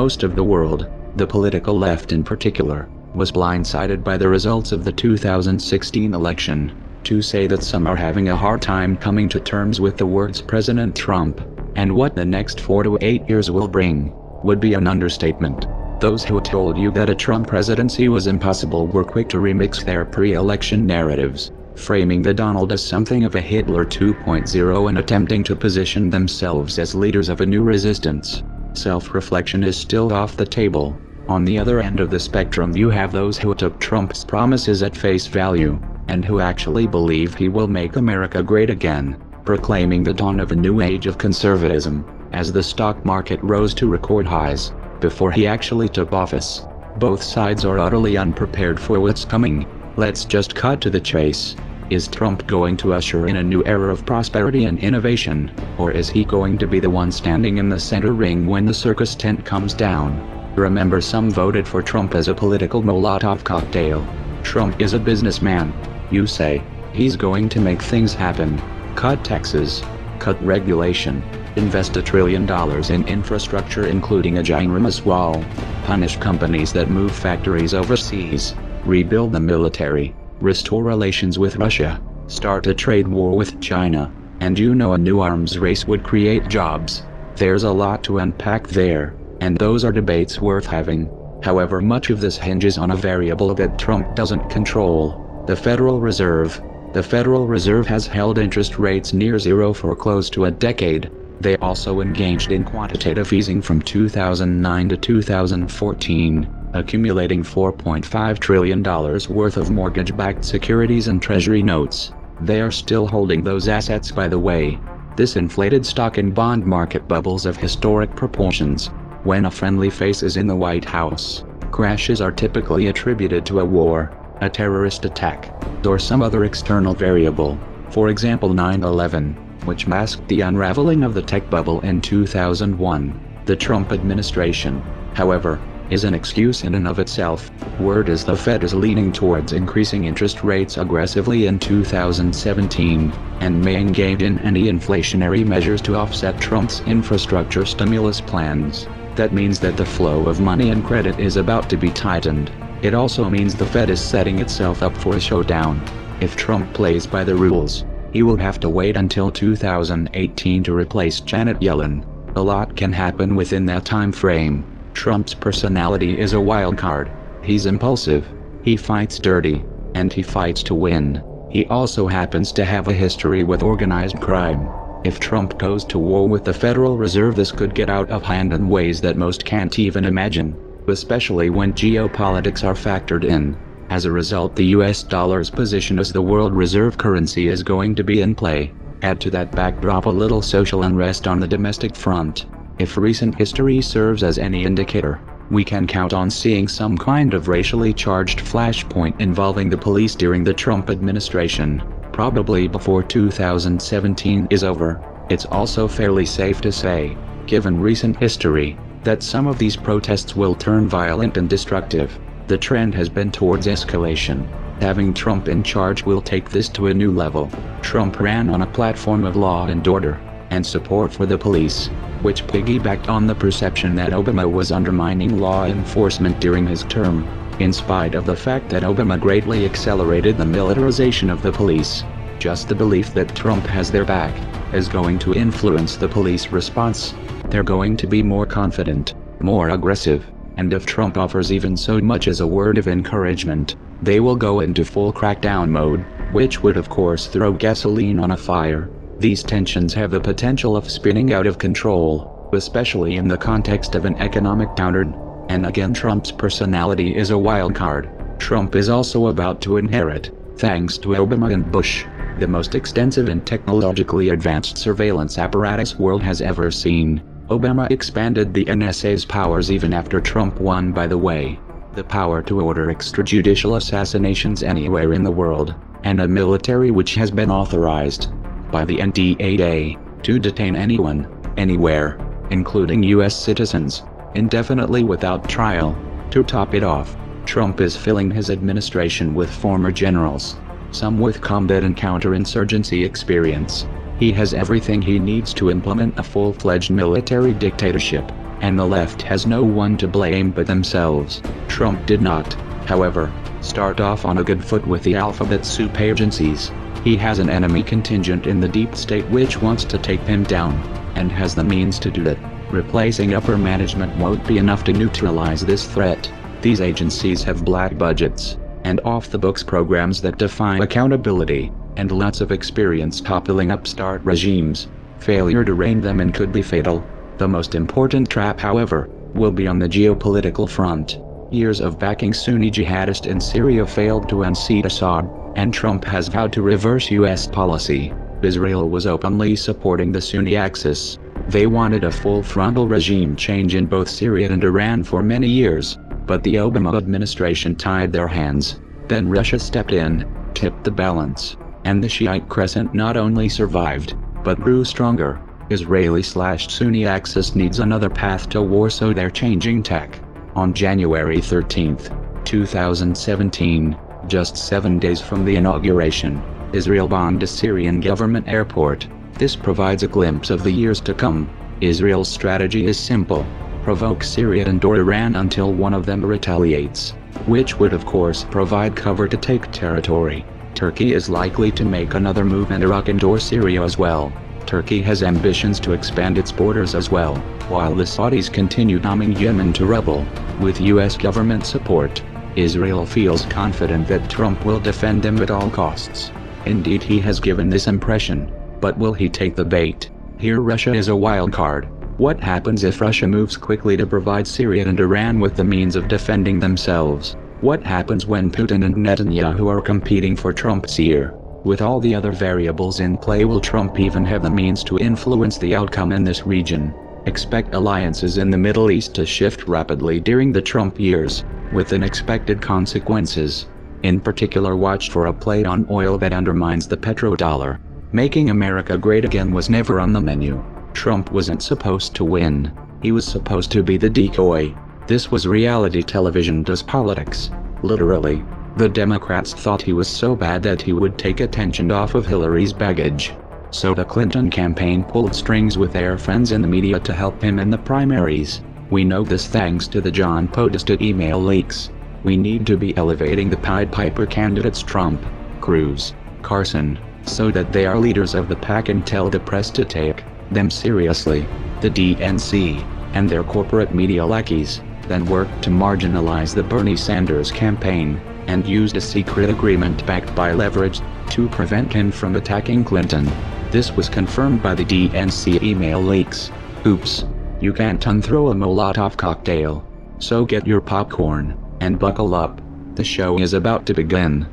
most of the world, the political left in particular, was blindsided by the results of the 2016 election. To say that some are having a hard time coming to terms with the words President Trump, and what the next 4 to 8 years will bring, would be an understatement. Those who told you that a Trump presidency was impossible were quick to remix their pre-election narratives, framing the Donald as something of a Hitler 2.0 and attempting to position themselves as leaders of a new resistance. Self-reflection is still off the table. On the other end of the spectrum you have those who took Trump's promises at face value, and who actually believe he will make America great again, proclaiming the dawn of a new age of conservatism, as the stock market rose to record highs, before he actually took office. Both sides are utterly unprepared for what's coming. Let's just cut to the chase. Is Trump going to usher in a new era of prosperity and innovation, or is he going to be the one standing in the center ring when the circus tent comes down? Remember, some voted for Trump as a political Molotov cocktail. Trump is a businessman. You say, he's going to make things happen. Cut taxes, cut regulation, invest $1 trillion in infrastructure including a ginormous wall, punish companies that move factories overseas, rebuild the military, restore relations with Russia, start a trade war with China, and a new arms race would create jobs. There's a lot to unpack there, and those are debates worth having. However, much of this hinges on a variable that Trump doesn't control: the Federal Reserve. The Federal Reserve has held interest rates near zero for close to a decade. They also engaged in quantitative easing from 2009 to 2014, accumulating $4.5 trillion worth of mortgage-backed securities and treasury notes. They are still holding those assets, by the way. This inflated stock and bond market bubbles of historic proportions. When a friendly face is in the White House, crashes are typically attributed to a war, a terrorist attack, or some other external variable. For example, 9/11, which masked the unraveling of the tech bubble in 2001. The Trump administration, however, is an excuse in and of itself. Word is the Fed is leaning towards increasing interest rates aggressively in 2017, and may engage in any inflationary measures to offset Trump's infrastructure stimulus plans. That means that the flow of money and credit is about to be tightened. It also means the Fed is setting itself up for a showdown. If Trump plays by the rules, he will have to wait until 2018 to replace Janet Yellen. A lot can happen within that time frame. Trump's personality is a wild card. He's impulsive, he fights dirty, and he fights to win. He also happens to have a history with organized crime. If Trump goes to war with the Federal Reserve, this could get out of hand in ways that most can't even imagine, especially when geopolitics are factored in. As a result, the US dollar's position as the world reserve currency is going to be in play. Add to that backdrop a little social unrest on the domestic front. If recent history serves as any indicator, we can count on seeing some kind of racially charged flashpoint involving the police during the Trump administration, probably before 2017 is over. It's also fairly safe to say, given recent history, that some of these protests will turn violent and destructive. The trend has been towards escalation. Having Trump in charge will take this to a new level. Trump ran on a platform of law and order, and support for the police, which piggybacked on the perception that Obama was undermining law enforcement during his term. In spite of the fact that Obama greatly accelerated the militarization of the police, just the belief that Trump has their back is going to influence the police response. They're going to be more confident, more aggressive, and if Trump offers even so much as a word of encouragement, they will go into full crackdown mode, which would of course throw gasoline on a fire. These tensions have the potential of spinning out of control, especially in the context of an economic downturn. And again, Trump's personality is a wild card. Trump is also about to inherit, thanks to Obama and Bush, the most extensive and technologically advanced surveillance apparatus world has ever seen. Obama expanded the NSA's powers even after Trump won, by the way. The power to order extrajudicial assassinations anywhere in the world, and a military which has been authorized by the NDAA to detain anyone, anywhere, including US citizens, indefinitely without trial. To top it off, Trump is filling his administration with former generals, some with combat and counterinsurgency experience. He has everything he needs to implement a full-fledged military dictatorship. and the left has no one to blame but themselves. Trump did not, however, start off on a good foot with the alphabet soup agencies. He has an enemy contingent in the deep state which wants to take him down, and has the means to do it. Replacing upper management won't be enough to neutralize this threat. These agencies have black budgets, and off-the-books programs that defy accountability, and lots of experience toppling upstart regimes. Failure to rein them in could be fatal. The most important trap, however, will be on the geopolitical front. Years of backing Sunni jihadists in Syria failed to unseat Assad, and Trump has vowed to reverse U.S. policy. Israel was openly supporting the Sunni axis. They wanted a full-frontal regime change in both Syria and Iran for many years, but the Obama administration tied their hands. Then Russia stepped in, tipped the balance, and the Shiite crescent not only survived, but grew stronger. Israeli/Sunni axis needs another path to war, so they're changing tack. On January 13, 2017, just 7 days from the inauguration, Israel bombed a Syrian government airport. This provides a glimpse of the years to come. Israel's strategy is simple: provoke Syria and/or Iran until one of them retaliates, which would of course provide cover to take territory. Turkey is likely to make another move in Iraq and/or Syria as well. Turkey has ambitions to expand its borders as well, while the Saudis continue bombing Yemen to rubble. With U.S. government support, Israel feels confident that Trump will defend them at all costs. Indeed, he has given this impression. But will he take the bait? Here Russia is a wild card. What happens if Russia moves quickly to provide Syria and Iran with the means of defending themselves? What happens when Putin and Netanyahu are competing for Trump's ear? With all the other variables in play, will Trump even have the means to influence the outcome in this region? Expect alliances in the Middle East to shift rapidly during the Trump years, with unexpected consequences. In particular, watch for a play on oil that undermines the petrodollar. Making America great again was never on the menu. Trump wasn't supposed to win. He was supposed to be the decoy. This was reality television does politics. Literally. The Democrats thought he was so bad that he would take attention off of Hillary's baggage. So the Clinton campaign pulled strings with their friends in the media to help him in the primaries. We know this thanks to the John Podesta email leaks. We need to be elevating the Pied Piper candidates Trump, Cruz, Carson, so that they are leaders of the pack and tell the press to take them seriously. The DNC, and their corporate media lackeys, then worked to marginalize the Bernie Sanders campaign, and used a secret agreement backed by leverage, to prevent him from attacking Clinton. This was confirmed by the DNC email leaks. Oops. You can't unthrow a Molotov cocktail. So get your popcorn, and buckle up. The show is about to begin.